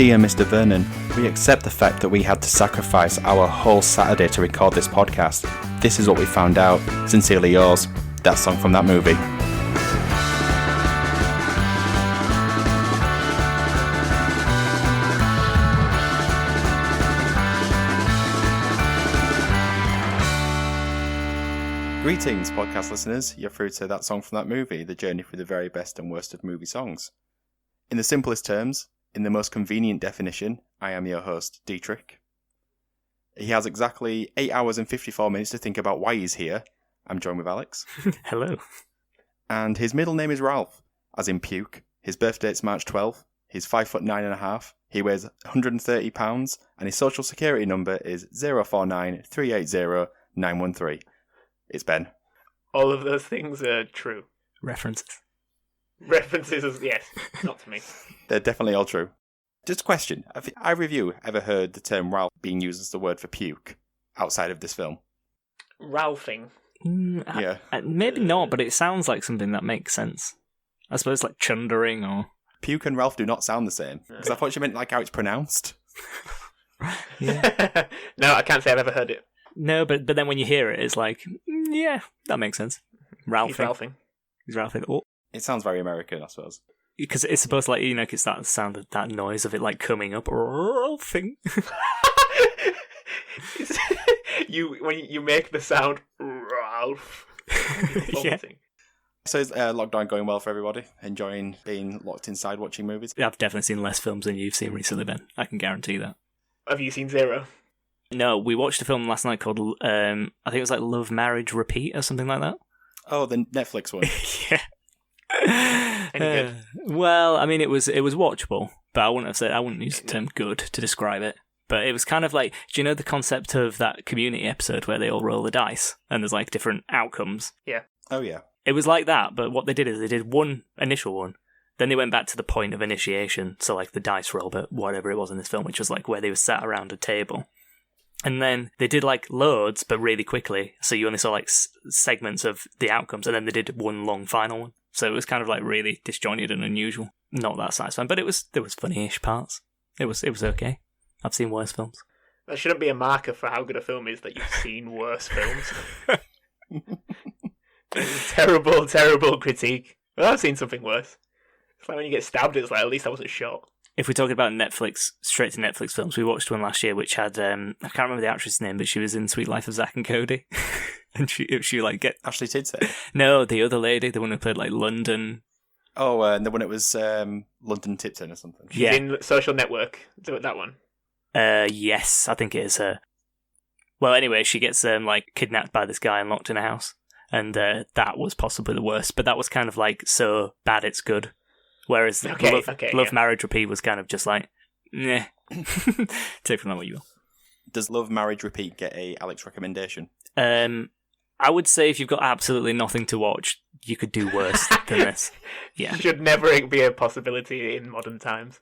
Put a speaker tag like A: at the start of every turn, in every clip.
A: Dear Mr. Vernon, we accept the fact that we had to sacrifice our whole Saturday to record this podcast. This is what we found out. Sincerely yours. That song from that movie. Greetings, podcast listeners. You're through to That Song from That Movie, the journey through the very best and worst of movie songs. In the simplest terms, in the most convenient definition, I am your host, Dietrich. He has exactly 8 hours and 54 minutes to think about why he's here. I'm joined with Alex.
B: Hello.
A: And his middle name is Ralph, as in puke. His birth date's March 12th. He's 5'9.5". He weighs 130 pounds, and his social security number is 049 380 913. It's Ben.
C: All of those things are true.
B: References,
C: yes, not to me.
A: They're definitely all true. Just a question. Have either of you ever heard the term Ralph being used as the word for puke outside of this film?
C: Ralphing.
A: Yeah.
B: Maybe not, but it sounds like something that makes sense. I suppose like chundering or...
A: Puke and Ralph do not sound the same. Because I thought you meant like how it's pronounced.
B: Yeah.
C: No, I can't say I've ever heard it.
B: No, but then when you hear it, it's like, yeah, that makes sense. Ralphing.
C: He's
B: He's Ralphing. Oh.
A: It sounds very American, I suppose.
B: Because it's supposed to, like, you know, it's that sound of that noise of it, like, coming up. Ralphing.
C: When you make the sound, Ralph.
B: Yeah.
A: So is lockdown going well for everybody? Enjoying being locked inside watching movies?
B: I've definitely seen less films than you've seen recently, Ben. I can guarantee that.
C: Have you seen Zero?
B: No, we watched a film last night called, I think it was like Love, Marriage, Repeat or something like that.
A: Oh, the Netflix one.
B: Yeah.
C: Any good?
B: Well, I mean, it was watchable, but I wouldn't use the term good to describe it. But it was kind of like, do you know the concept of that Community episode where they all roll the dice and there's like different outcomes?
C: Yeah.
A: Oh, yeah.
B: It was like that, but what they did is they did one initial one, then they went back to the point of initiation, so like the dice roll, but whatever it was in this film, which was like where they were sat around a table. And then they did like loads, but really quickly, so you only saw like segments of the outcomes, and then they did one long final one. So it was kind of like really disjointed and unusual. Not that satisfying, but there was funny-ish parts. It was okay. I've seen worse films.
C: That shouldn't be a marker for how good a film is that you've seen worse films. Terrible, terrible critique. Well, I've seen something worse. It's like when you get stabbed, it's like, at least I wasn't shot. If
B: we're talking about Netflix, straight to Netflix films, we watched one last year which had, I can't remember the actress' name, but she was in Sweet Life of Zack and Cody. And she like get...
A: Ashley Tisdale?
B: No, the other lady, the one who played like London.
A: Oh, and the one that was London Tipton or something.
B: Yeah.
C: In Social Network, that one.
B: Yes, I think it is her. Well, anyway, she gets like kidnapped by this guy and locked in a house. And that was possibly the worst, but that was kind of like so bad it's good. Whereas Love Marriage, Repeat was kind of just like, nah. Take from that what you will.
A: Does Love, Marriage, Repeat get a Alex recommendation?
B: I would say if you've got absolutely nothing to watch, you could do worse than this. Yeah.
C: Should never be a possibility in modern times.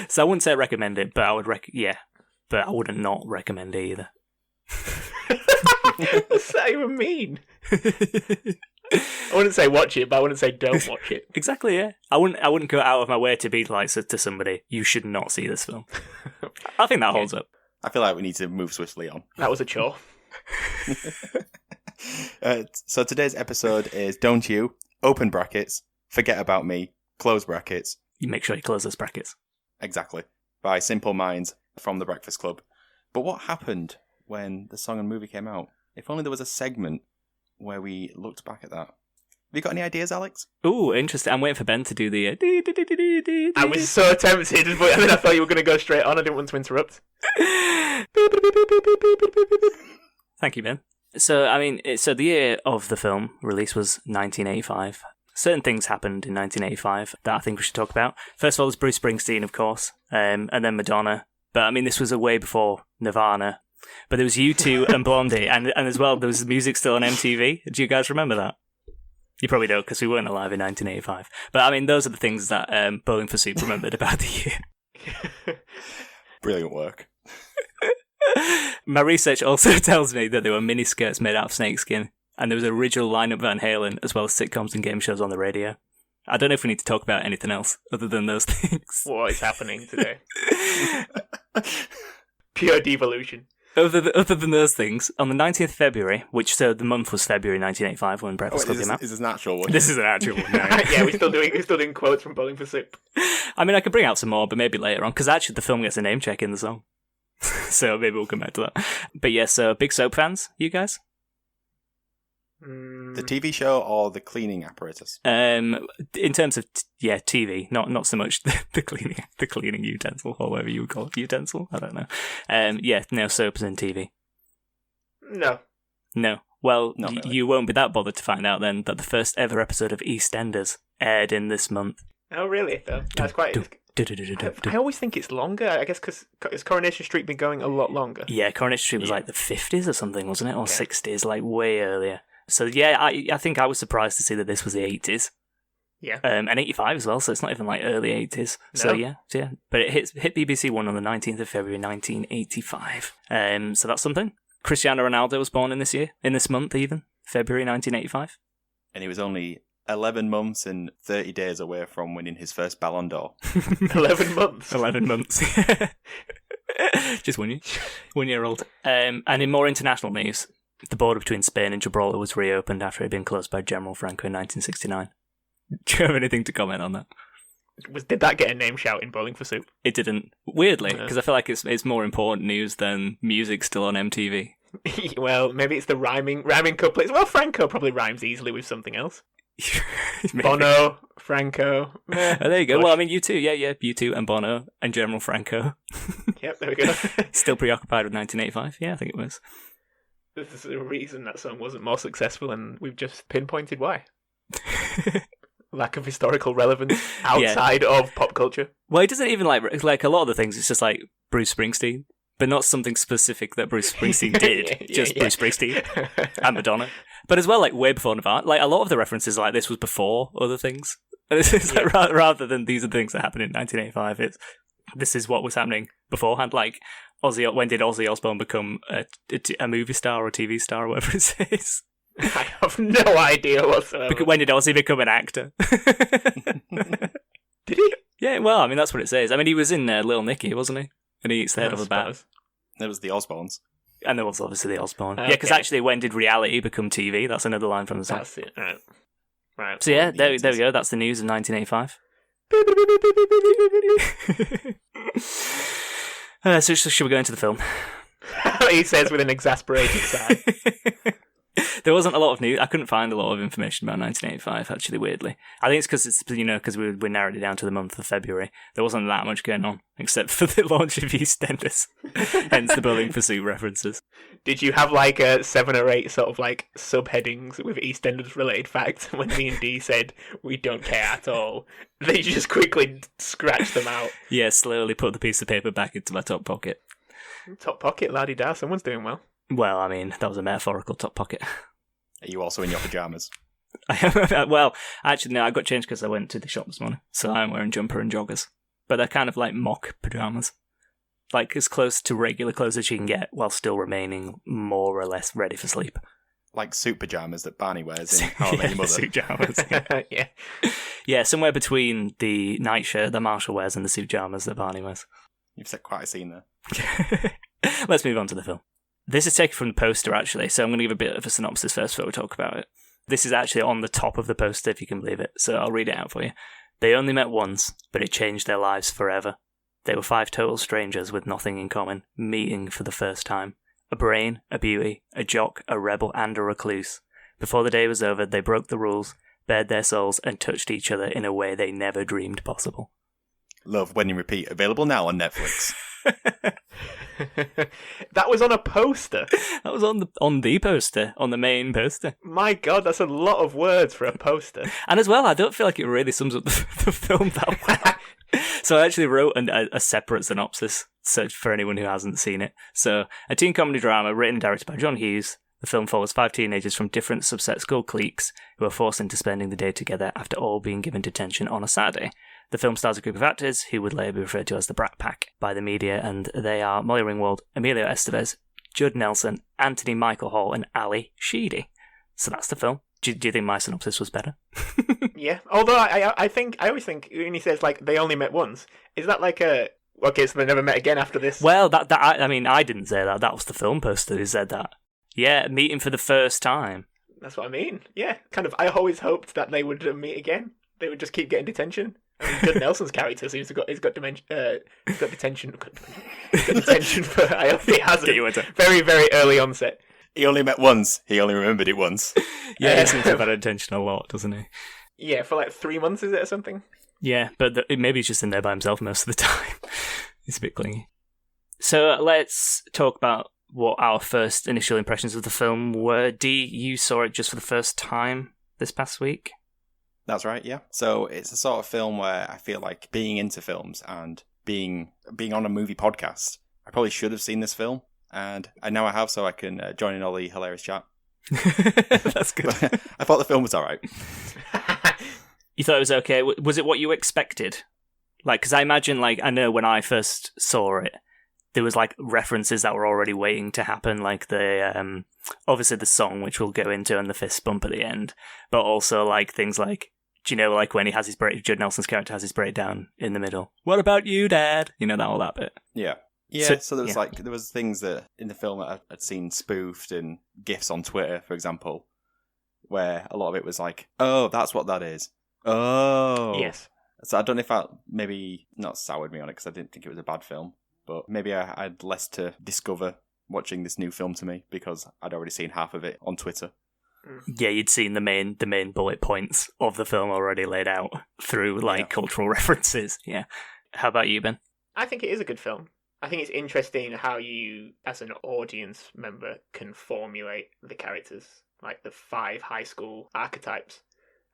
B: So I wouldn't say recommend it, but I would but I wouldn't not recommend it either.
C: What's that even mean? I wouldn't say watch it, but I wouldn't say don't watch it.
B: Exactly, yeah. I wouldn't go out of my way to be like to somebody, you should not see this film. I think that holds up.
A: I feel like we need to move swiftly on.
C: That was a chore.
A: So today's episode is Don't You, open brackets, Forget About Me, close brackets.
B: You make sure you close those brackets.
A: Exactly. By Simple Minds from The Breakfast Club. But what happened when the song and movie came out? If only there was a segment where we looked back at that. Have you got any ideas, Alex?
B: Ooh, interesting. I'm waiting for Ben to do the...
C: I was so tempted, but then I thought you were going to go straight on. I didn't want to interrupt.
B: Thank you, Ben. So, I mean, so the year of the film release was 1985. Certain things happened in 1985 that I think we should talk about. First of all, there's Bruce Springsteen, of course, and then Madonna. But, I mean, this was way before Nirvana. But there was U2 and Blondie, and as well, there was music still on MTV. Do you guys remember that? You probably don't, because we weren't alive in 1985. But, I mean, those are the things that Bowling for Soup remembered about the year.
A: Brilliant work.
B: My research also tells me that there were miniskirts made out of snakeskin, and there was an original lineup of Van Halen, as well as sitcoms and game shows on the radio. I don't know if we need to talk about anything else other than those things.
C: What is happening today? Pure devolution.
B: Other than those things, on the 19th of February, which so the month was February 1985 when Breakfast Club came out.
A: Is this an actual one?
B: This is an actual one. No.
C: Yeah, we're still doing quotes from Bowling for Soup.
B: I mean, I could bring out some more, but maybe later on, because actually the film gets a name check in the song. So maybe we'll come back to that. But yeah, so big soap fans, you guys?
A: The TV show or the cleaning apparatus?
B: In terms of TV, not so much the cleaning utensil or whatever you would call it, utensil. I don't know. No soaps and TV.
C: No.
B: Well,
A: Not really.
B: You won't be that bothered to find out then that the first ever episode of EastEnders aired in this month.
C: Oh, really? Though that's quite. I always think it's longer. I guess because has Coronation Street been going a lot longer?
B: Yeah, Coronation Street was like the 50s or something, wasn't it, or 60s, like way earlier. So yeah, I think I was surprised to see that this was the 80s.
C: Yeah.
B: And 85 as well, so it's not even like early 80s.
C: No.
B: So yeah. But it hit BBC One on the 19th of February 1985. So that's something. Cristiano Ronaldo was born in this month even, February 1985.
A: And he was only 11 months and 30 days away from winning his first Ballon d'Or.
C: 11 months.
B: 11 months. Just 1 year old. And in more international news, the border between Spain and Gibraltar was reopened after it had been closed by General Franco in 1969. Do you have anything to comment on that?
C: Did that get a name shout in Bowling for Soup?
B: It didn't. Weirdly, because I feel like it's more important news than music still on MTV.
C: Well, maybe it's the rhyming couplets. Well, Franco probably rhymes easily with something else. Bono, Franco.
B: Oh, there you go. Well, I mean, U2, yeah, U2 and Bono and General Franco.
C: Yep, there we go.
B: Still preoccupied with 1985. Yeah, I think it was.
C: This is the reason that song wasn't more successful, and we've just pinpointed why. Lack of historical relevance outside of pop culture.
B: Well, it doesn't even like a lot of the things. It's just like Bruce Springsteen, but not something specific that Bruce Springsteen did. Bruce Springsteen and Madonna. But as well, like way before Nirvana. Like a lot of the references, like this was before other things. And it's like, rather than these are things that happened in 1985. This is what was happening beforehand. Like when did Ozzy Osbourne become a movie star or a TV star or whatever it says?
C: I have no idea whatsoever.
B: When did Ozzy become an actor?
C: Did he?
B: Yeah, well, I mean, that's what it says. I mean, he was in Little Nicky, wasn't he? And he eats the head of a bat.
A: There was the Osbournes.
B: And there was obviously the Osbourne.
C: Okay.
B: Yeah, because actually, when did reality become TV? That's another line from the song.
C: That's it. Right.
B: So yeah, there we go. That's the news of 1985. So should we go into the film?
C: He says with an exasperated sigh.
B: There wasn't a lot of news. I couldn't find a lot of information about 1985, actually, weirdly. I think it's because we narrowed it down to the month of February. There wasn't that much going on, except for the launch of EastEnders. Hence the Bowling for Soup references.
C: Did you have like 7 or 8 sort of like subheadings with EastEnders related facts when me and D said we don't care at all? They just quickly scratched them out.
B: Yeah, slowly put the piece of paper back into my top pocket.
C: Top pocket, la-di-da, someone's doing well.
B: Well, I mean, that was a metaphorical top pocket.
A: Are you also in your pyjamas?
B: Well, actually, no, I got changed because I went to the shop this morning, so I'm wearing jumper and joggers. But they're kind of like mock pyjamas. Like, as close to regular clothes as you can get, while still remaining more or less ready for sleep.
A: Like suit pyjamas that Barney wears in How I Met Your Mother.
B: Suit pyjamas.
C: Yeah.
B: Yeah, somewhere between the nightshirt that Marshall wears and the suit pyjamas that Barney wears.
A: You've set quite a scene there.
B: Let's move on to the film. This is taken from the poster, actually, so I'm going to give a bit of a synopsis first before we talk about it. This is actually on the top of the poster, if you can believe it, so I'll read it out for you. They only met once, but it changed their lives forever. They were 5 total strangers with nothing in common, meeting for the first time. A brain, a beauty, a jock, a rebel, and a recluse. Before the day was over, they broke the rules, bared their souls, and touched each other in a way they never dreamed possible.
A: Love When You Repeat, available now on Netflix.
C: That was on a poster.
B: That was on the poster, on the main poster.
C: My God, that's a lot of words for a poster.
B: And as well, I don't feel like it really sums up the film that well. So I actually wrote a separate synopsis for anyone who hasn't seen it. So, a teen comedy drama written and directed by John Hughes. The film follows 5 teenagers from different subset school cliques who are forced into spending the day together after all being given detention on a Saturday. The film stars a group of actors who would later be referred to as the Brat Pack by the media, and they are Molly Ringwald, Emilio Estevez, Judd Nelson, Anthony Michael Hall, and Ali Sheedy. So that's the film. Do you think my synopsis was better?
C: Yeah. Although I always think when he says like they only met once, is that like a okay? So they never met again after this.
B: Well, I mean, I didn't say that. That was the film poster who said that. Yeah, meeting for the first time.
C: That's what I mean. Yeah, kind of. I always hoped that they would meet again. They would just keep getting detention. I mean, Judd Nelson's character seems to he's got detention. He's got detention for. I hope he hasn't. Very, very early onset.
A: He only met once. He only remembered it once.
B: Yeah, he seems to have had attention a lot, doesn't he?
C: Yeah, for like 3 months, is it, or something?
B: Yeah, but maybe he's just in there by himself most of the time. He's a bit clingy. So let's talk about what our first initial impressions of the film were. Dee, you saw it just for the first time this past week?
A: That's right, yeah. So it's a sort of film where I feel like being into films and being on a movie podcast, I probably should have seen this film. And now I have, so I can join in all the hilarious chat.
B: That's good.
A: But I thought the film was all right.
B: You thought it was okay? Was it what you expected? Like, because I imagine, like, I know when I first saw it, there was, like, references that were already waiting to happen, like the, obviously the song, which we'll go into, and the fist bump at the end, but also, like, things like, do you know, like, when he has his Judd Nelson's character has his breakdown in the middle. What about you, Dad? You know, all that bit.
A: Yeah. Yeah, so there was there was things that in the film that I'd seen spoofed and GIFs on Twitter, for example, where a lot of it was like, oh, that's what that is. Oh.
C: Yes.
A: So I don't know if that maybe not soured me on it because I didn't think it was a bad film, but maybe I had less to discover watching this new film to me because I'd already seen half of it on Twitter.
B: Yeah, you'd seen the main bullet points of the film already laid out through cultural references. Yeah. How about you, Ben?
C: I think it is a good film. I think it's interesting how you, as an audience member, can formulate the characters, like the 5 high school archetypes,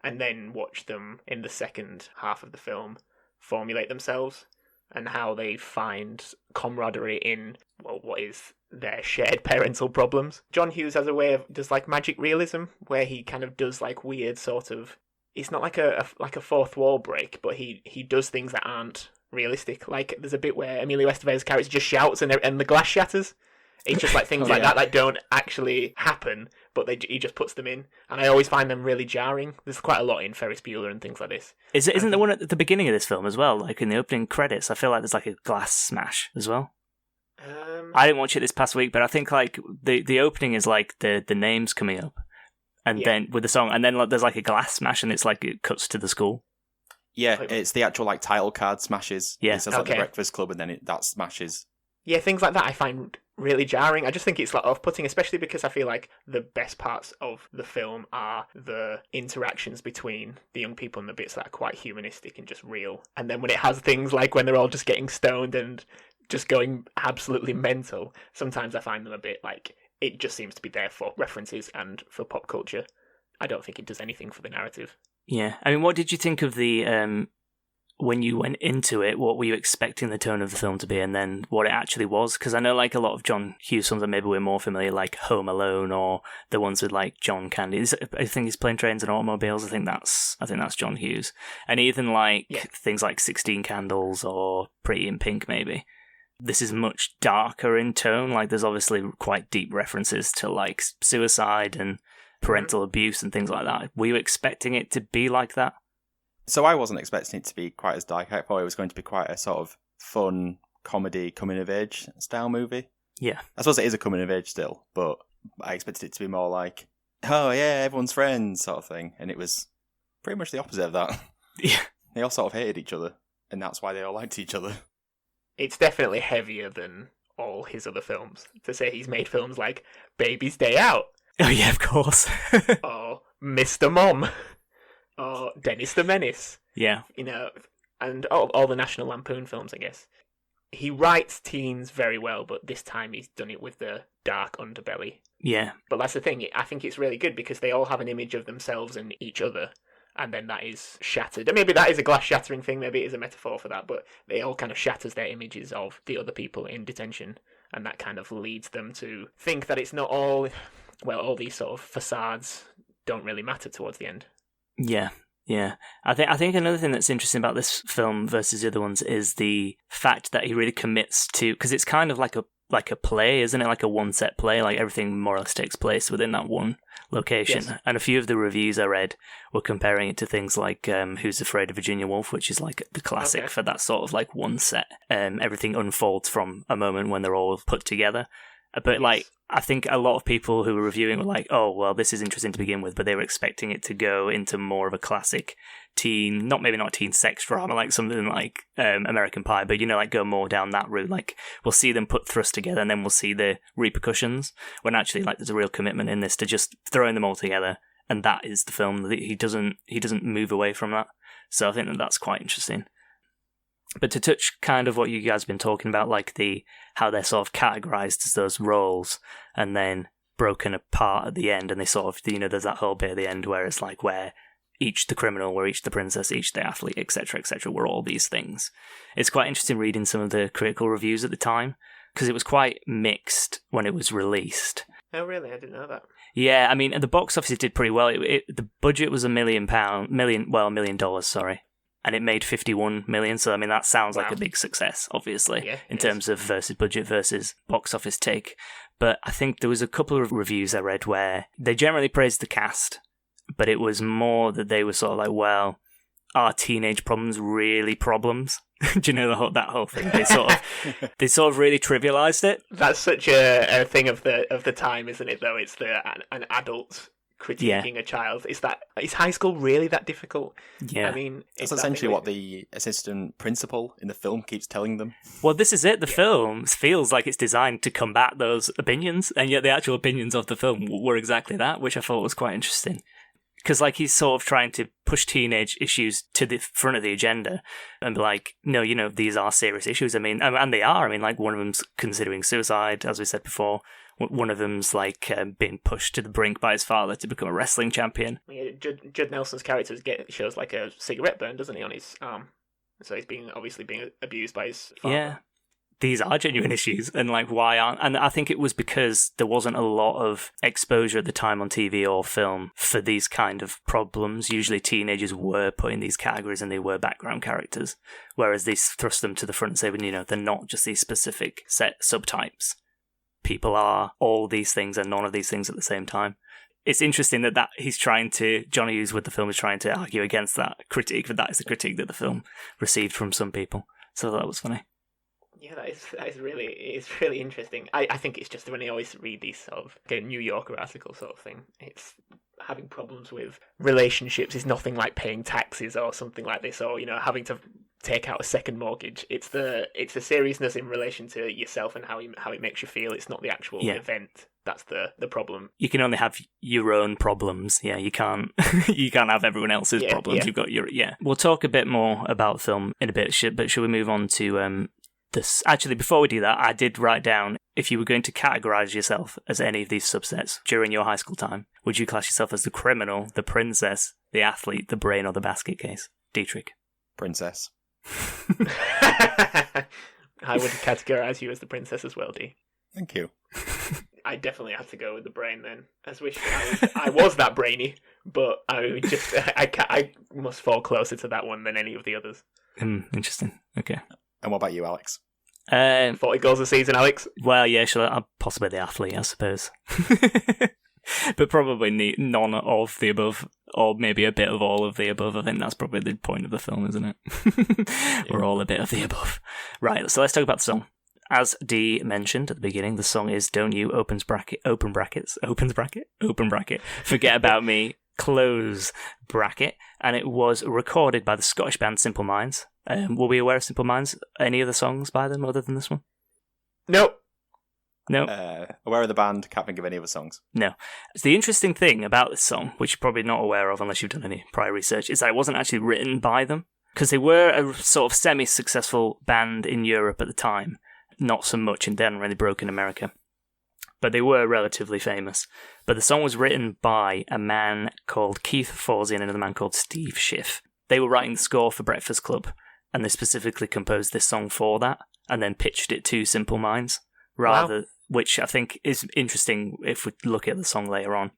C: and then watch them in the second half of the film formulate themselves and how they find camaraderie in, well, what is their shared parental problems. John Hughes has a way of, does like magic realism, where he kind of does like weird sort of, it's not like a fourth wall break, but he does things that aren't realistic. Like there's a bit where Emilio Estevez's character just shouts and the glass shatters. It's just like things like that don't actually happen, but he just puts them in, and I always find them really jarring. There's quite a lot in Ferris Bueller and things like this.
B: Isn't there one at the beginning of this film as well? Like in the opening credits, I feel like there's like a glass smash as well. I didn't watch it this past week, but I think like the opening is like the names coming up, and then with the song, and then like, there's like a glass smash, and it's like it cuts to the school.
A: Yeah, it's the actual like title card smashes.
B: Yeah,
A: it says like the Breakfast Club, and then that smashes.
C: Yeah, things like that I find really jarring. I just think it's like off-putting, especially because I feel like the best parts of the film are the interactions between the young people and the bits that are quite humanistic and just real. And then when it has things like when they're all just getting stoned and just going absolutely mental, sometimes I find them a bit like it just seems to be there for references and for pop culture. I don't think it does anything for the narrative.
B: Yeah, I mean, what did you think of the when you went into it? What were you expecting the tone of the film to be, and then what it actually was? Because I know, like a lot of John Hughes films that maybe we're more familiar, like Home Alone, or the ones with like John Candy. I think he's Plane, Trains and Automobiles. I think that's John Hughes, and even like things like 16 Candles or Pretty in Pink, maybe. This is much darker in tone. Like there's obviously quite deep references to like suicide and parental abuse and things like that. Were you expecting it to be like that?
A: So I wasn't expecting it to be quite as dark. I thought it was going to be quite a sort of fun comedy coming of age style movie.
B: Yeah. I
A: suppose it is a coming of age still, but I expected it to be more like, oh yeah, everyone's friends sort of thing. And it was pretty much the opposite of that.
B: Yeah.
A: They all sort of hated each other, and that's why they all liked each other.
C: It's definitely heavier than all his other films. To say he's made films like Baby's Day Out.
B: Oh yeah, of course.
C: Or Mr. Mom. Or Dennis the Menace.
B: Yeah.
C: You know, and all the National Lampoon films, I guess. He writes teens very well, but this time he's done it with the dark underbelly.
B: Yeah.
C: But that's the thing, I think it's really good because they all have an image of themselves and each other, and then that is shattered. And maybe that is a glass shattering thing, maybe it is a metaphor for that, but they all kind of shatters their images of the other people in detention, and that kind of leads them to think that it's not all... Well, all these sort of facades don't really matter towards the end.
B: Yeah, yeah. I think another thing that's interesting about this film versus the other ones is the fact that he really commits to, because it's kind of like like a play, isn't it? Like a one-set play, like everything more or less takes place within that one location.
C: Yes.
B: And a few of the reviews I read were comparing it to things like Who's Afraid of Virginia Woolf, which is like the classic for that sort of like one set. Everything unfolds from a moment when they're all put together. But like, I think a lot of people who were reviewing were like, oh, well, this is interesting to begin with, but they were expecting it to go into more of a classic teen, maybe not teen sex drama, like something like American Pie, but, like go more down that route. Like, we'll see them put thrust together and then we'll see the repercussions, when actually, like, there's a real commitment in this to just throwing them all together, and that is the film. He doesn't move away from that. So I think that's quite interesting. But to touch kind of what you guys have been talking about, like how they're sort of categorized as those roles and then broken apart at the end, and they sort of, there's that whole bit at the end where it's like where each the criminal, where each the princess, each the athlete, etc., were all these things. It's quite interesting reading some of the critical reviews at the time, because it was quite mixed when it was released.
C: Oh, really? I didn't know that.
B: Yeah, I mean, the box office did pretty well. The budget was $1 million, sorry. And it made 51 million, so I mean that sounds like a big success, obviously, in terms of versus budget versus box office take. But I think there was a couple of reviews I read where they generally praised the cast, but it was more that they were sort of like, well, are teenage problems really problems? Do you know that whole thing? They sort of really trivialized it.
C: That's such a thing of the time, isn't it? Though it's an adult critiquing a child. Is high school really that difficult?
B: Yeah.
C: I mean,
A: it's essentially what the assistant principal in the film keeps telling them.
B: Well, this is it. The film feels like it's designed to combat those opinions, and yet the actual opinions of the film were exactly that, which I thought was quite interesting. Because, like, he's sort of trying to push teenage issues to the front of the agenda and be like, no, these are serious issues. I mean, and they are. I mean, like, one of them's considering suicide, as we said before. One of them's, like, being pushed to the brink by his father to become a wrestling champion.
C: Yeah, Judd Nelson's character shows, like, a cigarette burn, doesn't he, on his arm? So he's obviously being abused by his father.
B: Yeah. These are genuine issues, and like, why aren't? And I think it was because there wasn't a lot of exposure at the time on TV or film for these kind of problems. Usually teenagers were put in these categories and they were background characters, whereas they thrust them to the front and say, well, they're not just these specific set subtypes. People are all these things and none of these things at the same time. It's interesting that John Hughes with the film is trying to argue against that critique, but that is the critique that the film received from some people. So that was funny.
C: Yeah, that is really interesting. I think it's just when I always read these sort of New Yorker article sort of thing, it's having problems with relationships is nothing like paying taxes or something like this, or having to take out a second mortgage. It's the seriousness in relation to yourself and how it makes you feel. It's not the actual event. That's the problem.
B: You can only have your own problems. Yeah, you can't have everyone else's problems. Yeah. You've got We'll talk a bit more about film in a bit, but should we move on to this? Actually, before we do that, I did write down, if you were going to categorize yourself as any of these subsets during your high school time, would you class yourself as the criminal, the princess, the athlete, the brain, or the basket case? Dietrich.
A: Princess.
C: I would categorize you as the princess as well, Dee.
A: Thank you.
C: I definitely have to go with the brain then. As wish I was that brainy, but I must fall closer to that one than any of the others.
B: Interesting. Okay.
A: And what about you, Alex?
C: 40 goals a season, Alex.
B: Well, yeah, possibly the athlete, I suppose. But probably none of the above, or maybe a bit of all of the above. I think that's probably the point of the film, isn't it? We're all a bit of the above. Right, so let's talk about the song. As Dee mentioned at the beginning, the song is Don't You, opens bracket, Forget About Me, close bracket, and it was recorded by the Scottish band Simple Minds. Were we aware of Simple Minds? Any other songs by them other than this one?
C: Nope.
B: No.
A: Aware of the band, can't think of any other songs.
B: No. The interesting thing about this song, which you're probably not aware of unless you've done any prior research, is that it wasn't actually written by them, because they were a sort of semi-successful band in Europe at the time. Not so much, and they hadn't really broke in America. But they were relatively famous. But the song was written by a man called Keith Forsey and another man called Steve Schiff. They were writing the score for Breakfast Club, and they specifically composed this song for that, and then pitched it to Simple Minds, which I think is interesting if we look at the song later on.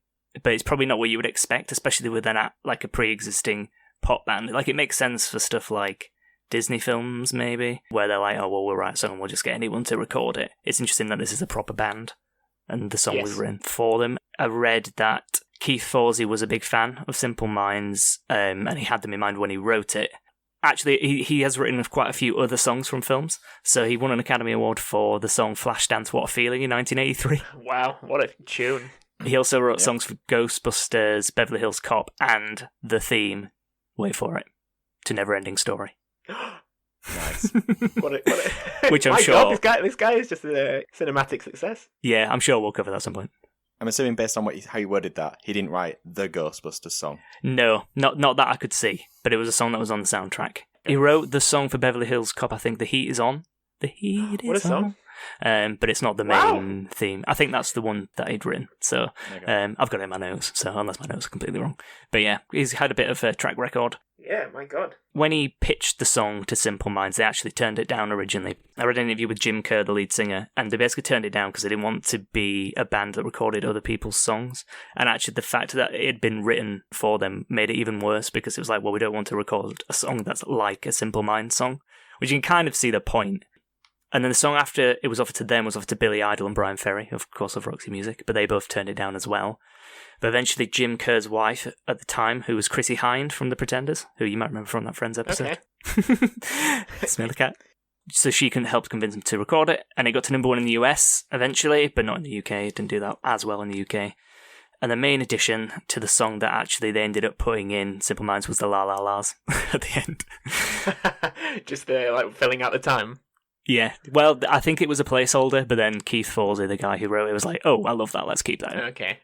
B: But it's probably not what you would expect, especially with like a pre-existing pop band. Like, it makes sense for stuff like Disney films, maybe, where they're like, oh, well, we'll write a song and we'll just get anyone to record it. It's interesting that this is a proper band, and the song was written for them. I read that Keith Forsey was a big fan of Simple Minds, and he had them in mind when he wrote it. Actually, he has written quite a few other songs from films, so he won an Academy Award for the song Flashdance What a Feeling in 1983.
C: Wow, what a tune.
B: He also wrote songs for Ghostbusters, Beverly Hills Cop, and the theme, wait for it, to Neverending Story.
A: Nice.
B: Which I'm
C: My
B: sure...
C: God, this guy is just a cinematic success.
B: Yeah, I'm sure we'll cover that at some point.
A: I'm assuming based on how you worded that, he didn't write the Ghostbusters song.
B: No, not that I could see, but it was a song that was on the soundtrack. He wrote the song for Beverly Hills Cop, I think, The Heat Is On. The Heat Is On.
C: What a song.
B: But it's not the main theme. I think that's the one that he'd written. So I've got it in my notes, so unless my notes are completely wrong. But yeah, he's had a bit of a track record.
C: Yeah, my God.
B: When he pitched the song to Simple Minds, they actually turned it down originally. I read an interview with Jim Kerr, the lead singer, and they basically turned it down because they didn't want to be a band that recorded other people's songs. And actually the fact that it had been written for them made it even worse, because it was like, well, we don't want to record a song that's like a Simple Minds song, which you can kind of see the point. And then the song after it was offered to them was offered to Billy Idol and Brian Ferry, of course, of Roxy Music, but they both turned it down as well. But eventually Jim Kerr's wife at the time, who was Chrissy Hind from The Pretenders, who you might remember from that Friends episode. Okay. Smelly cat. So she help convince him to record it, and it got to number 1 in the US eventually, but not in the UK. It didn't do that as well in the UK. And the main addition to the song that actually they ended up putting in Simple Minds was the La La La's at the end.
C: Just like filling out the time.
B: Yeah, well, I think it was a placeholder, but then Keith Forsey, the guy who wrote it, was like, oh, I love that, let's keep that in.
C: Okay.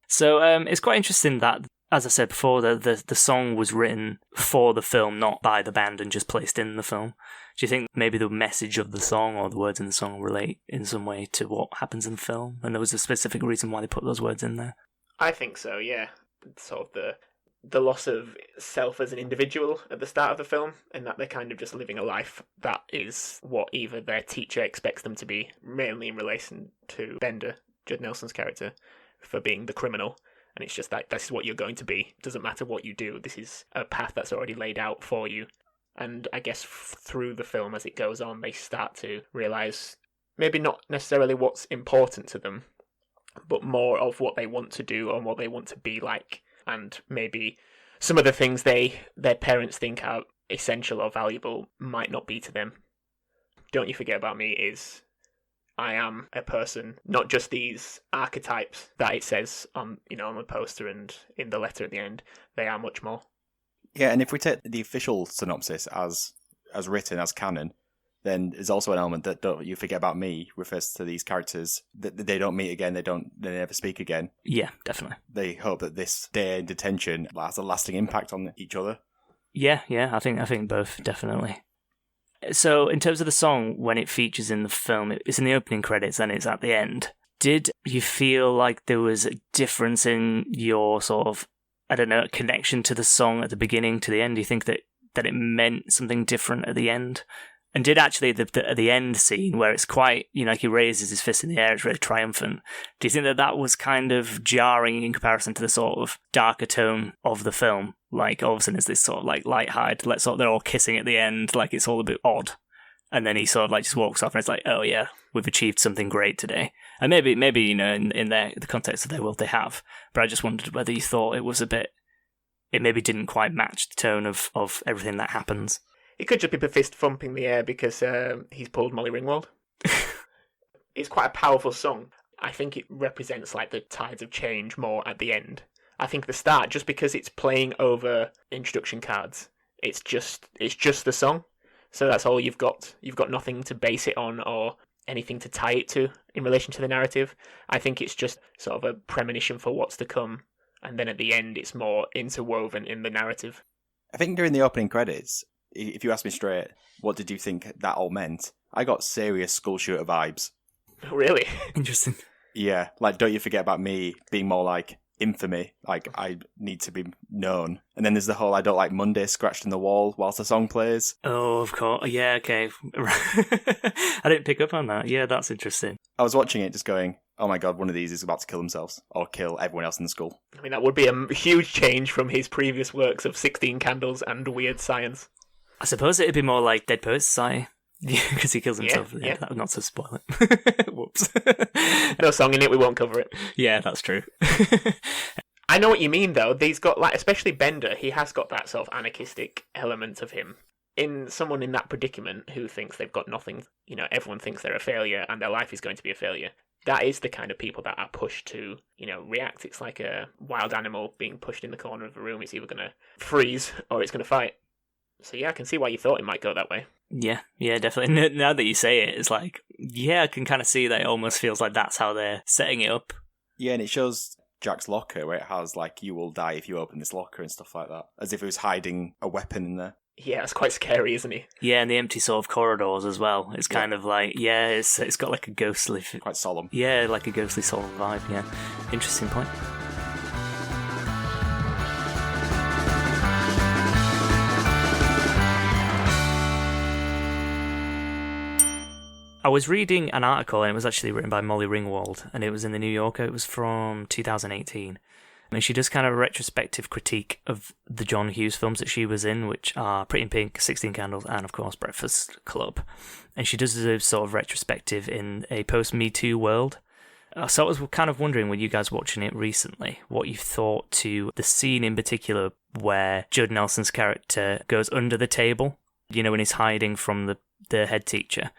B: So it's quite interesting that, as I said before, the song was written for the film, not by the band, and just placed in the film. Do you think maybe the message of the song or the words in the song relate in some way to what happens in the film? And there was a specific reason why they put those words in there?
C: I think so, yeah. Sort of the loss of self as an individual at the start of the film, and that they're kind of just living a life that is what either their teacher expects them to be, mainly in relation to Bender, Judd Nelson's character, for being the criminal. And it's just that this is what you're going to be. It doesn't matter what you do. This is a path that's already laid out for you. And I guess through the film, as it goes on, they start to realise maybe not necessarily what's important to them, but more of what they want to do and what they want to be like. And maybe some of the things their parents think are essential or valuable might not be to them. Don't You Forget About Me is, I am a person, not just these archetypes that it says on the poster and in the letter at the end. They are much more.
A: Yeah, and if we take the official synopsis as written, as canon, then there's also an element that Don't You Forget About Me refers to these characters that they don't meet again, they never speak again.
B: Yeah, definitely.
A: They hope that this day in detention has a lasting impact on each other.
B: Yeah, I think both, definitely. So in terms of the song, when it features in the film, it's in the opening credits and it's at the end. Did you feel like there was a difference in your sort of, I don't know, connection to the song at the beginning to the end? Do you think that it meant something different at the end? And did actually the end scene where it's quite, like he raises his fist in the air, it's really triumphant. Do you think that was kind of jarring in comparison to the sort of darker tone of the film? Like all of a sudden it's this sort of like light-eyed, they're all kissing at the end, like it's all a bit odd. And then he sort of like just walks off and it's like, oh yeah, we've achieved something great today. And maybe in the context of their world they have. But I just wondered whether you thought it was it maybe didn't quite match the tone of everything that happens.
C: It could just be fist thumping the air because he's pulled Molly Ringwald. It's quite a powerful song. I think it represents like the tides of change more at the end. I think the start, just because it's playing over introduction cards, it's just the song. So that's all you've got. You've got nothing to base it on or anything to tie it to in relation to the narrative. I think it's just sort of a premonition for what's to come. And then at the end, it's more interwoven in the narrative.
A: I think during the opening credits, if you ask me straight, what did you think that all meant? I got serious school shooter vibes.
C: Really?
B: Interesting.
A: Yeah, like Don't You Forget About Me being more like infamy, like I need to be known. And then there's the whole I don't like Monday scratched in the wall whilst the song plays.
B: Oh, of course. Yeah, okay. I didn't pick up on that. Yeah, that's interesting.
A: I was watching it just going, oh my god, one of these is about to kill themselves or kill everyone else in the school.
C: I mean, that would be a huge change from his previous works of 16 Candles and Weird Science.
B: I suppose it'd be more like Dead Poets Society. Because he kills himself.
C: Yeah.
B: Not to spoil it. Whoops.
C: No song in it, we won't cover it.
B: Yeah, that's true.
C: I know what you mean, though. He's got, like, especially Bender, he has got that sort of anarchistic element of him. In someone in that predicament who thinks they've got nothing, everyone thinks they're a failure and their life is going to be a failure. That is the kind of people that are pushed to, react. It's like a wild animal being pushed in the corner of a room. It's either going to freeze or it's going to fight. So yeah, I can see why you thought it might go that way.
B: Yeah, definitely. Now that you say it, it's like, I can kind of see that it almost feels like that's how they're setting it up.
A: Yeah, and it shows Jack's locker where it has, like, you will die if you open this locker and stuff like that. As if it was hiding a weapon in there.
C: Yeah, it's quite scary, isn't he?
B: Yeah, and the empty sort of corridors as well. It's kind of like, it's got like a ghostly...
A: Quite solemn.
B: Yeah, like a ghostly solemn vibe, yeah. Interesting point. I was reading an article, and it was actually written by Molly Ringwald, and it was in the New Yorker. It was from 2018. And she does kind of a retrospective critique of the John Hughes films that she was in, which are Pretty in Pink, 16 Candles, and of course Breakfast Club. And she does a sort of retrospective in a post-Me Too world. So I was kind of wondering, when you guys watching it recently, what you thought to the scene in particular where Judd Nelson's character goes under the table, when he's hiding from the head teacher.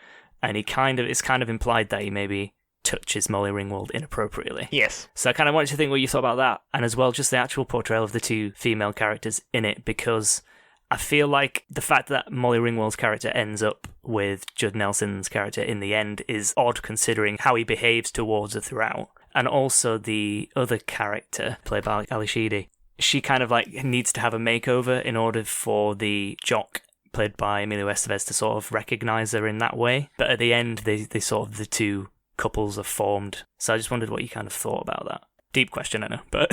B: And it's kind of implied that he maybe touches Molly Ringwald inappropriately.
C: Yes.
B: So I kind of wanted to think what you thought about that, and as well just the actual portrayal of the two female characters in it, because I feel like the fact that Molly Ringwald's character ends up with Judd Nelson's character in the end is odd, considering how he behaves towards her throughout. And also the other character, played by Ali Sheedy, she kind of like needs to have a makeover in order for the jock, played by Emilio Estevez, to sort of recognise her in that way. But at the end, they sort of, the two couples are formed. So I just wondered what you kind of thought about that. Deep question, I know, but...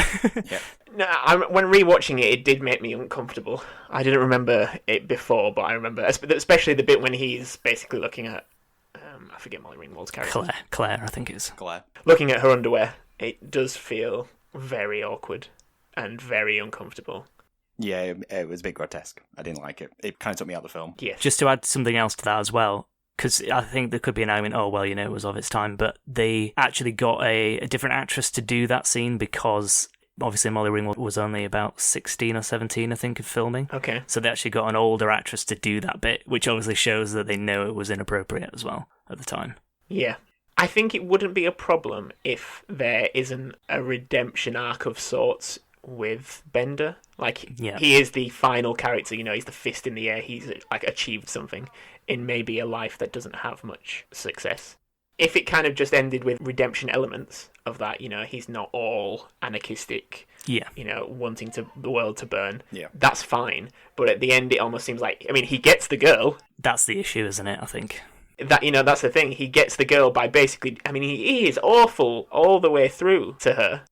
C: Yeah. No, when rewatching it, it did make me uncomfortable. I didn't remember it before, but I remember, especially the bit when he's basically looking at, I forget Molly Ringwald's character.
B: Claire, I think it is.
A: Claire.
C: Looking at her underwear, it does feel very awkward and very uncomfortable.
A: Yeah, it was a bit grotesque. I didn't like it. It kind of took me out of the film.
C: Yes.
B: Just to add something else to that as well, because I think there could be an argument, it was of its time, but they actually got a different actress to do that scene because obviously Molly Ringwald was only about 16 or 17, I think, of filming.
C: Okay.
B: So they actually got an older actress to do that bit, which obviously shows that they know it was inappropriate as well at the time.
C: Yeah. I think it wouldn't be a problem if there isn't a redemption arc of sorts with Bender. Like, He is the final character, he's the fist in the air, he's like achieved something in maybe a life that doesn't have much success. If it kind of just ended with redemption elements of that, he's not all anarchistic, wanting the world to burn, that's fine. But at the end, it almost seems like, he gets the girl.
B: That's the issue, isn't it, I think?
C: That, that's the thing, he gets the girl by basically, he is awful all the way through to her.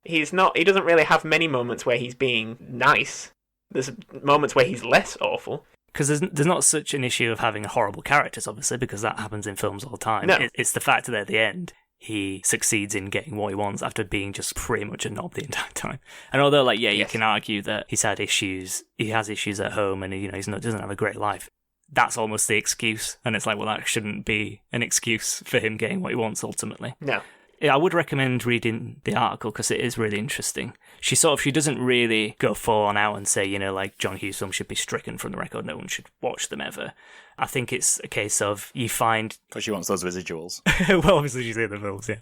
C: He doesn't really have many moments where he's being nice. There's moments where he's less awful.
B: Because there's not such an issue of having horrible characters, obviously, because that happens in films all the time.
C: No.
B: It's the fact that at the end, he succeeds in getting what he wants after being just pretty much a knob the entire time. And although, you can argue that he's had issues, he has issues at home, and he doesn't have a great life, that's almost the excuse. And it's like, well, that shouldn't be an excuse for him getting what he wants, ultimately.
C: No.
B: I would recommend reading the article because it is really interesting. She doesn't really go full on out and say, John Hughes films should be stricken from the record, no one should watch them ever. I think it's a case of you find...
A: Because she wants those residuals.
B: Well, obviously she's in the films, yeah.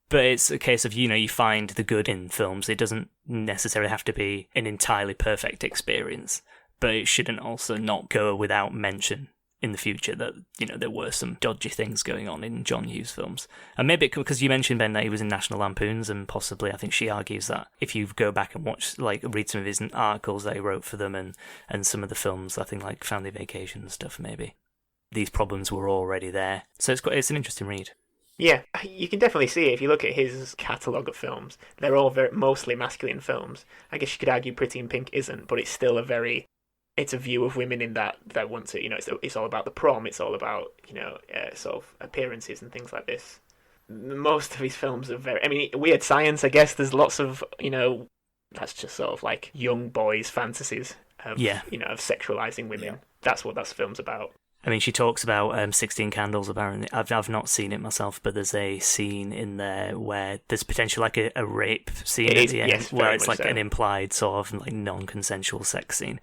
B: But it's a case of, you find the good in films. It doesn't necessarily have to be an entirely perfect experience, but it shouldn't also not go without mention in the future that, there were some dodgy things going on in John Hughes films. And maybe because you mentioned, Ben, that he was in National Lampoons, and possibly I think she argues that if you go back and read some of his articles that he wrote for them and some of the films, I think like Family Vacation and stuff, maybe these problems were already there. So it's an interesting read.
C: Yeah, you can definitely see it if you look at his catalogue of films. They're all mostly masculine films. I guess you could argue Pretty in Pink isn't, but it's still it's a view of women in that want to, it's all about the prom, it's all about, sort of appearances and things like this. Most of his films are Weird Science, I guess, there's lots of, that's just sort of like young boys' fantasies. of
B: Yeah.
C: of sexualizing women.
A: Yeah.
C: That's what that film's about.
B: I mean, she talks about 16 Candles, apparently. I've not seen it myself, but there's a scene in there where there's potentially like a rape scene at the end,
C: yes,
B: where
C: very
B: it's
C: much
B: like
C: so.
B: an implied sort of like non-consensual sex scene.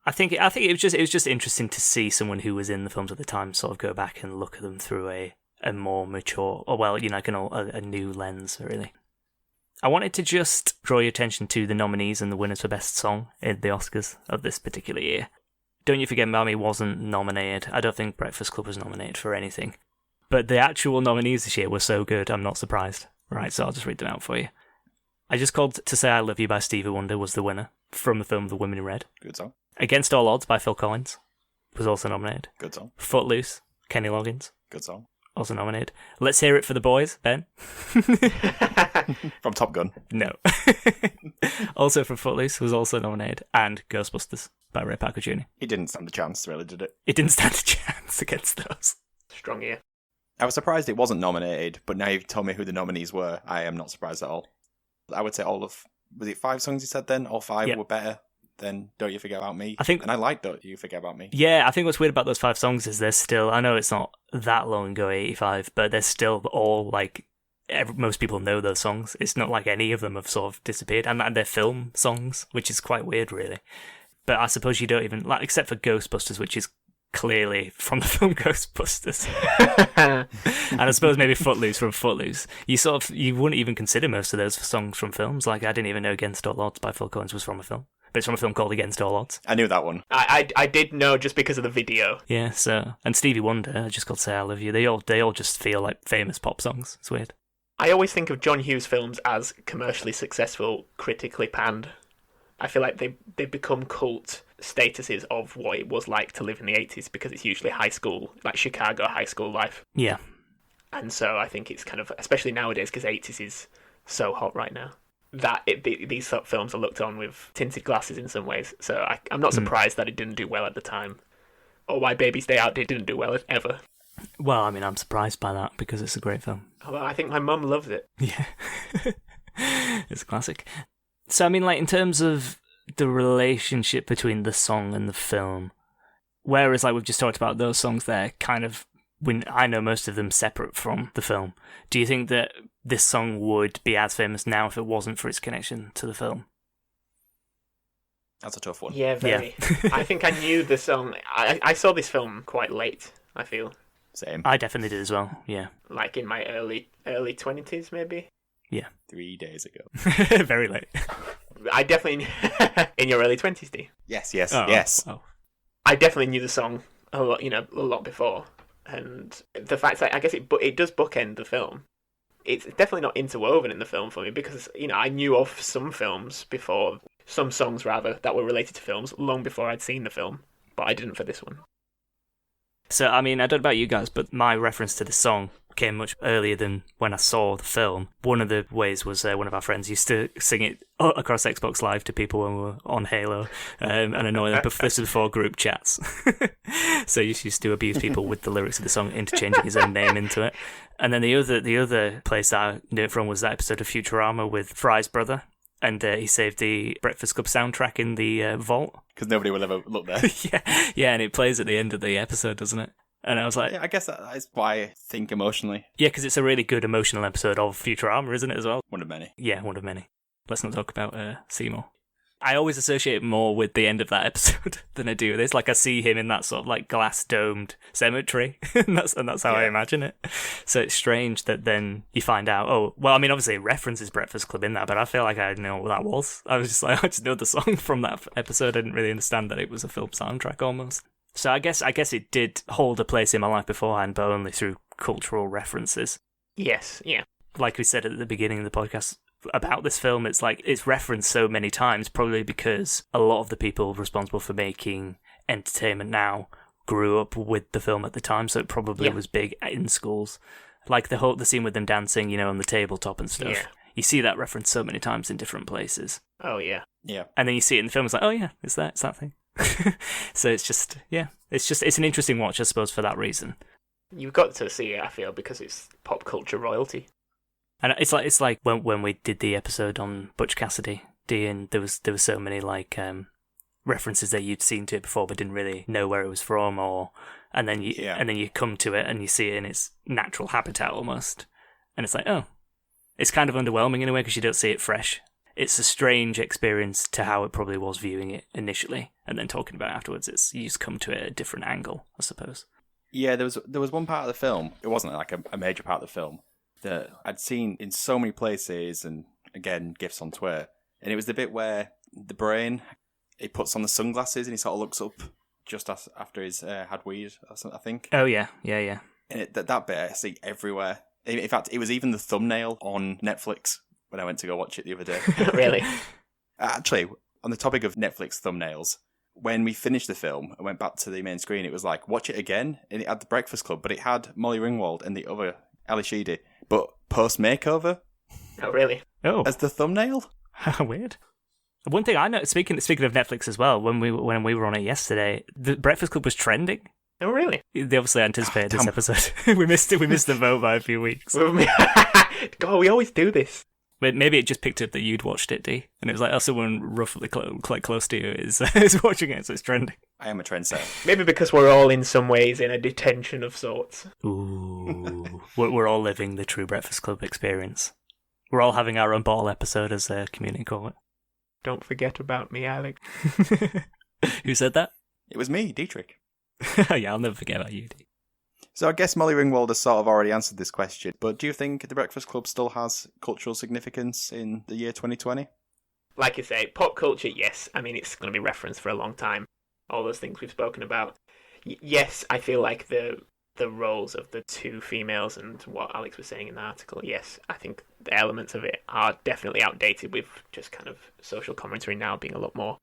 B: I think it was just interesting to see someone who was in the films at the time sort of go back and look at them through a more mature, or well, like a new lens, really. I wanted to just draw your attention to the nominees and the winners for Best Song in the Oscars of this particular year. Don't You Forget About Me wasn't nominated. I don't think Breakfast Club was nominated for anything. But the actual nominees this year were so good, I'm not surprised. Right, so I'll just read them out for you. I Just Called To Say I Love You by Stevie Wonder was the winner from the film The Women in Red.
A: Good song.
B: Against All Odds by Phil Collins was also nominated.
A: Good song.
B: Footloose, Kenny Loggins,
A: Good song.
B: also nominated. Let's Hear It for the Boys, Ben.
A: From Top Gun.
B: No. Also from Footloose was also nominated. And Ghostbusters by Ray Parker Jr.
A: It didn't stand a chance, really, did it?
B: It didn't stand a chance against those.
C: Strong year.
A: I was surprised it wasn't nominated, but now you've told me who the nominees were. I am not surprised at all. I would say was it 5 songs you said then? All 5
B: Yep.
A: were better than Don't You Forget About Me?
B: And
A: I like Don't You Forget About Me.
B: Yeah, I think what's weird about those 5 songs is they're still, I know it's not that long ago, 85, but they're still all like, most people know those songs. It's not like any of them have sort of disappeared, and they're film songs, which is quite weird, really. But I suppose you don't even, like, except for Ghostbusters, which is clearly from the film Ghostbusters. And I suppose maybe Footloose from Footloose. You wouldn't even consider most of those songs from films. Like, I didn't even know Against All Odds by Phil Collins was from a film. But it's from a film called Against All Odds.
A: I knew that one.
C: I did know just because of the video.
B: Yeah, so, and Stevie Wonder, I Just Called to Say I Love You, they all just feel like famous pop songs. It's weird.
C: I always think of John Hughes films as commercially successful, critically panned. I feel like they become cult statuses of what it was like to live in the 80s because it's usually high school, like Chicago high school life.
B: Yeah.
C: And so I think it's kind of, especially nowadays because 80s is so hot right now, that these sort of films are looked on with tinted glasses in some ways. So I'm not surprised that it didn't do well at the time. Or Why Babies Day Out didn't do well ever.
B: Well, I mean, I'm surprised by that because it's a great film.
C: Although I think my mum loves it.
B: Yeah. It's a classic. So, I mean, like, in terms of the relationship between the song and the film, whereas, like, we've just talked about those songs there, kind of, when I know most of them separate from the film, do you think that this song would be as famous now if it wasn't for its connection to the film?
A: That's a tough one.
C: Yeah, very.
B: Yeah.
C: I think I knew the song. I saw this film quite late, I feel.
A: Same.
B: I definitely did as well, yeah.
C: Like in my early 20s, maybe?
B: Yeah.
A: 3 days ago.
B: Very late.
C: I definitely... In your early 20s, Dee?
A: Yes.
B: Oh.
C: I definitely knew the song a lot before. And the fact that I guess it does bookend the film. It's definitely not interwoven in the film for me because, I knew of some films before, some songs rather, that were related to films long before I'd seen the film. But I didn't for this one.
B: So, I mean, I don't know about you guys, but my reference to the song came much earlier than when I saw the film. One of the ways was one of our friends used to sing it across Xbox Live to people when we were on Halo and annoy them. This was before group chats. So he used to abuse people with the lyrics of the song, interchanging his own name into it. And then the other place that I knew it from was that episode of Futurama with Fry's brother. And he saved the Breakfast Club soundtrack in the vault.
A: Because nobody will ever look there.
B: yeah, and it plays at the end of the episode, doesn't it? And I was like...
A: Yeah, I guess that is why I think emotionally.
B: Yeah, because it's a really good emotional episode of Futurama, isn't it, as well?
A: One of many.
B: Yeah, one of many. Let's not talk about Seymour. I always associate more with the end of that episode than I do with this. Like, I see him in that sort of, like, glass-domed cemetery, and that's how I imagine it. So it's strange that then you find out, obviously it references Breakfast Club in that, but I feel like I didn't know what that was. I was just like, I just know the song from that episode. I didn't really understand that it was a film soundtrack almost. So I guess it did hold a place in my life beforehand, but only through cultural references.
C: Yes, yeah.
B: Like we said at the beginning of the podcast about this film, it's like it's referenced so many times, probably because a lot of the people responsible for making entertainment now grew up with the film at the time, so it probably was big in schools. Like the scene with them dancing, on the tabletop and stuff. Yeah. You see that reference so many times in different places.
C: Oh, yeah.
A: Yeah.
B: And then you see it in the film, it's like, oh yeah, it's that thing. So it's just, it's an interesting watch, I suppose, for that reason.
C: You've got to see it, I feel, because it's pop culture royalty.
B: And it's like when we did the episode on Butch Cassidy, and there was so many like references that you'd seen to it before but didn't really know where it was from, and then you come to it and you see it in its natural habitat almost, and it's like, oh, it's kind of underwhelming in a way because you don't see it fresh. It's a strange experience to how it probably was viewing it initially, and then talking about it afterwards. You just come to it at a different angle, I suppose.
A: Yeah, there was one part of the film. It wasn't like a major part of the film that I'd seen in so many places, and again, GIFs on Twitter. And it was the bit where the brain, he puts on the sunglasses and he sort of looks up just after he's had weed or something, I think.
B: Oh yeah.
A: And that bit I see everywhere. In fact, it was even the thumbnail on Netflix when I went to go watch it the other day.
C: Really?
A: Actually, on the topic of Netflix thumbnails, when we finished the film and went back to the main screen, it was like, watch it again. And it had The Breakfast Club, but it had Molly Ringwald and the other Ali Sheedy, but post-makeover.
C: Oh, really?
B: Oh.
A: As the thumbnail.
B: Weird. One thing I know, speaking of Netflix as well, when we were on it yesterday, The Breakfast Club was trending.
C: Oh, really?
B: They obviously anticipated this episode. we missed the vote by a few weeks.
C: God, we always do this.
B: But maybe it just picked up that you'd watched it, D, and it was like, oh, someone roughly quite close to you is watching it, so it's trending.
A: I am a trendsetter.
C: Maybe because we're all in some ways in a detention of sorts.
B: Ooh. We're all living the true Breakfast Club experience. We're all having our own bottle episode, as the community call it.
C: Don't forget about me, Alex.
B: Who said that?
A: It was me, Dietrich.
B: Yeah, I'll never forget about you, D.
A: So I guess Molly Ringwald has sort of already answered this question, but do you think The Breakfast Club still has cultural significance in the year 2020?
C: Like you say, pop culture, yes. I mean, it's going to be referenced for a long time. All those things we've spoken about. Yes, I feel like the roles of the two females and what Alex was saying in the article, yes, I think the elements of it are definitely outdated with just kind of social commentary now being a lot more,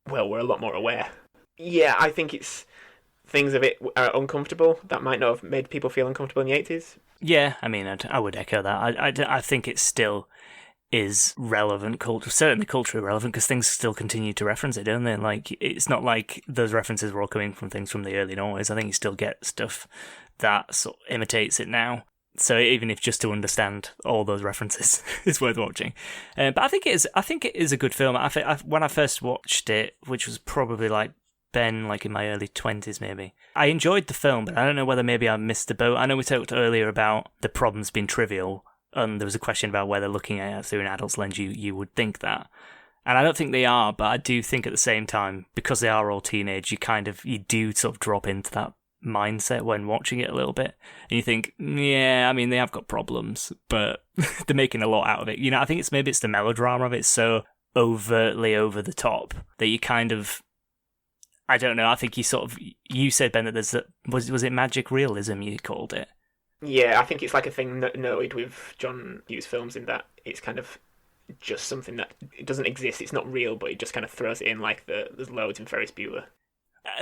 C: well, we're a lot more aware. Yeah, I think it's things of it are uncomfortable that might not have made people feel uncomfortable in the 80s.
B: Yeah, I mean, I would echo that. I think it still is relevant, certainly culturally relevant, because things still continue to reference it, don't they? Like, it's not like those references were all coming from things from the early noughties. I think you still get stuff that sort of imitates it now. So even if just to understand all those references is worth watching. But I think it is a good film. When I first watched it, which was probably like Ben, like in my early 20s maybe, I enjoyed the film, but I don't know whether maybe I missed the boat. I know we talked earlier about the problems being trivial, and there was a question about whether looking at it through an adult's lens you would think that. And I don't think they are, but I do think at the same time, because they are all teenage, you do sort of drop into that mindset when watching it a little bit. And you think, yeah, I mean, they have got problems, but they're making a lot out of it. You know, I think it's the melodrama of it. It's so overtly over the top that you kind of, I don't know, I think you said, Ben, that there's was it magic realism you called it?
C: Yeah, I think it's like a thing noted with John Hughes films in that it's kind of just something that it doesn't exist, it's not real, but it just kind of throws it in like there's loads in Ferris Bueller.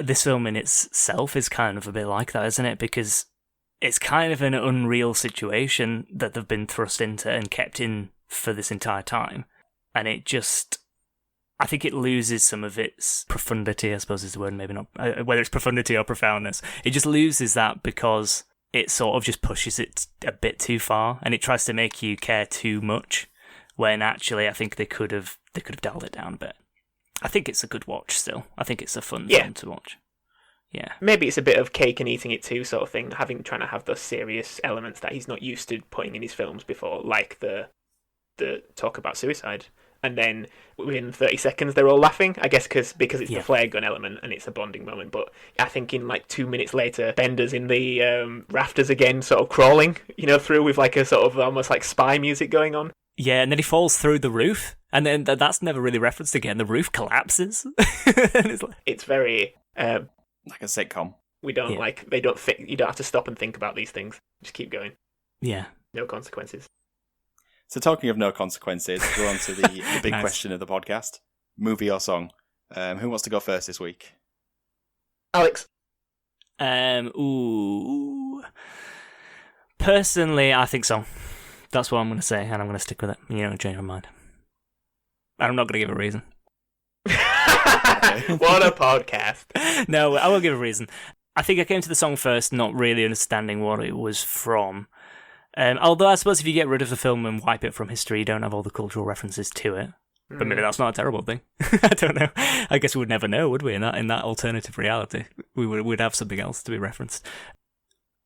B: This film in itself is kind of a bit like that, isn't it? Because it's kind of an unreal situation that they've been thrust into and kept in for this entire time. And it just, I think it loses some of its profundity, I suppose is the word, maybe not, whether it's profundity or profoundness. It just loses that because it sort of just pushes it a bit too far, and it tries to make you care too much, when actually I think they could have dialed it down a bit. I think it's a good watch still. I think it's a fun film to watch. Yeah.
C: Maybe it's a bit of cake and eating it too sort of thing, trying to have those serious elements that he's not used to putting in his films before, like the talk about suicide. And then within 30 seconds they're all laughing, I guess because it's the flare gun element and it's a bonding moment. But I think in like 2 minutes later, Bender's in the rafters again, sort of crawling, through with like a sort of almost like spy music going on.
B: Yeah, and then he falls through the roof, and then that's never really referenced again. The roof collapses.
C: It's very
A: like a sitcom.
C: They don't think, you don't have to stop and think about these things. Just keep going.
B: Yeah.
C: No consequences.
A: So talking of no consequences, we're on to the big question of the podcast. Movie or song? Who wants to go first this week?
C: Alex.
B: Personally, I think song. That's what I'm going to say, and I'm going to stick with it. You don't change my mind. And I'm not going to give a reason.
C: What a podcast.
B: No, I will give a reason. I think I came to the song first, not really understanding what it was from. Although I suppose if you get rid of the film and wipe it from history, you don't have all the cultural references to it. But maybe that's not a terrible thing. I don't know. I guess we would never know, would we? In that alternative reality, we'd have something else to be referenced.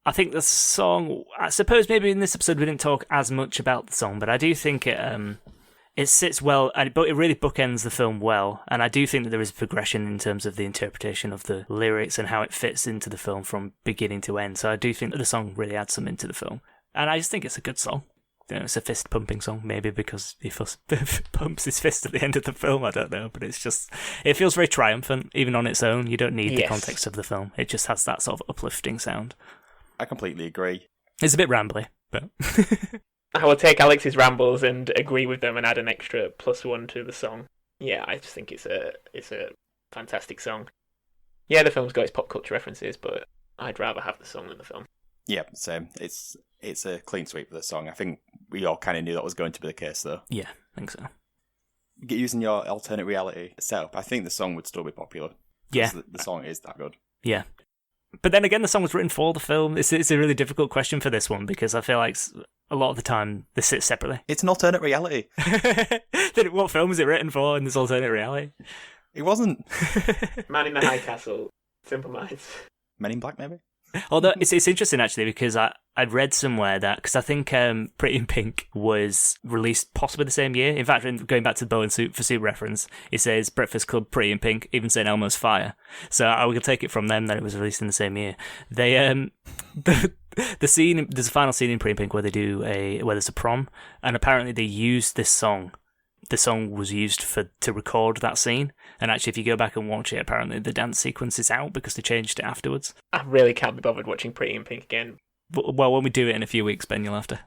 B: I think the song, I suppose maybe in this episode we didn't talk as much about the song, but I do think it sits well, but it really bookends the film well, and I do think that there is progression in terms of the interpretation of the lyrics and how it fits into the film from beginning to end. So I do think that the song really adds something to the film, and I just think it's a good song. You know, it's a fist-pumping song, maybe because he pumps his fist at the end of the film, I don't know, but it feels very triumphant, even on its own. You don't need the context of the film. It just has that sort of uplifting sound.
A: I completely agree.
B: It's a bit rambly, but...
C: I will take Alex's rambles and agree with them and add an extra +1 to the song. Yeah, I just think it's a fantastic song. Yeah, the film's got its pop culture references, but I'd rather have the song than the film.
A: Yeah, same. It's a clean sweep of the song. I think we all kind of knew that was going to be the case, though.
B: Yeah, I think so.
A: Using your alternate reality setup, I think the song would still be popular.
B: Yeah.
A: The song is that good.
B: Yeah. But then again, the song was written for the film. It's a really difficult question for this one, because I feel like a lot of the time they sit separately.
A: It's an alternate reality.
B: What film was it written for in this alternate reality?
A: It wasn't.
C: Man in the High Castle, Simple Minds.
A: Men in Black, maybe?
B: Although it's interesting actually, because I'd read somewhere that, because I think Pretty in Pink was released possibly the same year. In fact, going back to the Bow and Soup for Soup reference, it says Breakfast Club, Pretty in Pink, even St. Elmo's Fire. So I will take it from them that it was released in the same year. They the scene, there's a final scene in Pretty in Pink where where there's a prom, and apparently they used this song. The song was used to record that scene, and actually if you go back and watch it, apparently the dance sequence is out because they changed it afterwards.
C: I really can't be bothered watching Pretty in Pink again.
B: But, well, when we do it in a few weeks, Ben, you'll have to.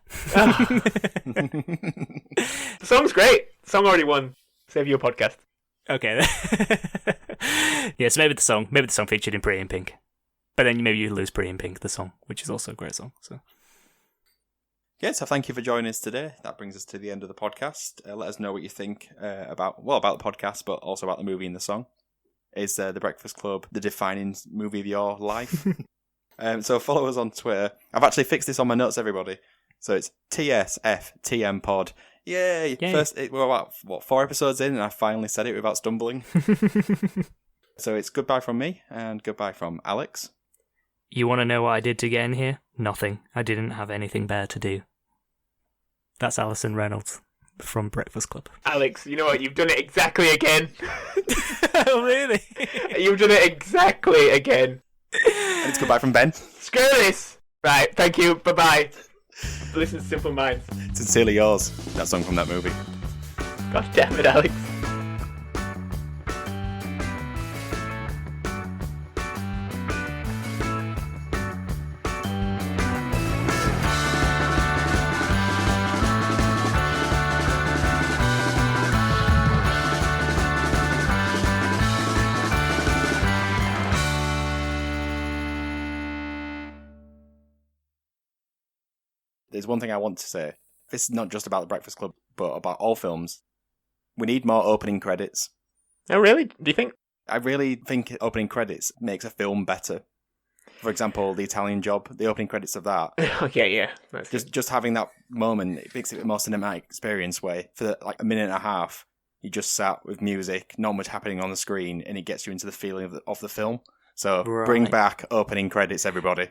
C: The song's great. The song already won. Save your podcast.
B: Okay. Yeah, so maybe the song featured in Pretty in Pink, but then maybe you lose Pretty in Pink, the song, which is also a great song. So.
A: Yeah, so thank you for joining us today. That brings us to the end of the podcast. Let us know what you think about the podcast, but also about the movie and the song. Is The Breakfast Club the defining movie of your life? So follow us on Twitter. I've actually fixed this on my notes, everybody. So it's TSFTMPod. Yay! We're about, 4 episodes in, and I finally said it without stumbling. So it's goodbye from me, and goodbye from Alex.
B: You want to know what I did to get in here? Nothing. I didn't have anything better to do. That's Alison Reynolds from Breakfast Club.
C: Alex, you know what? You've done it exactly again.
B: Oh, really?
C: You've done it exactly again.
A: And it's goodbye from Ben.
C: Screw this! Right, thank you, bye-bye. Listen to Simple Minds.
A: Sincerely yours. That song from that movie.
C: God damn it, Alex.
A: There's one thing I want to say. This is not just about The Breakfast Club, but about all films. We need more opening credits.
C: Oh, really? Do you think?
A: I really think opening credits makes a film better. For example, The Italian Job, the opening credits of that.
C: Okay, yeah.
A: Just having that moment, it makes it a more cinematic experience where for like a minute and a half, you just sat with music, not much happening on the screen, and it gets you into the feeling of the film. So Bring back opening credits, everybody.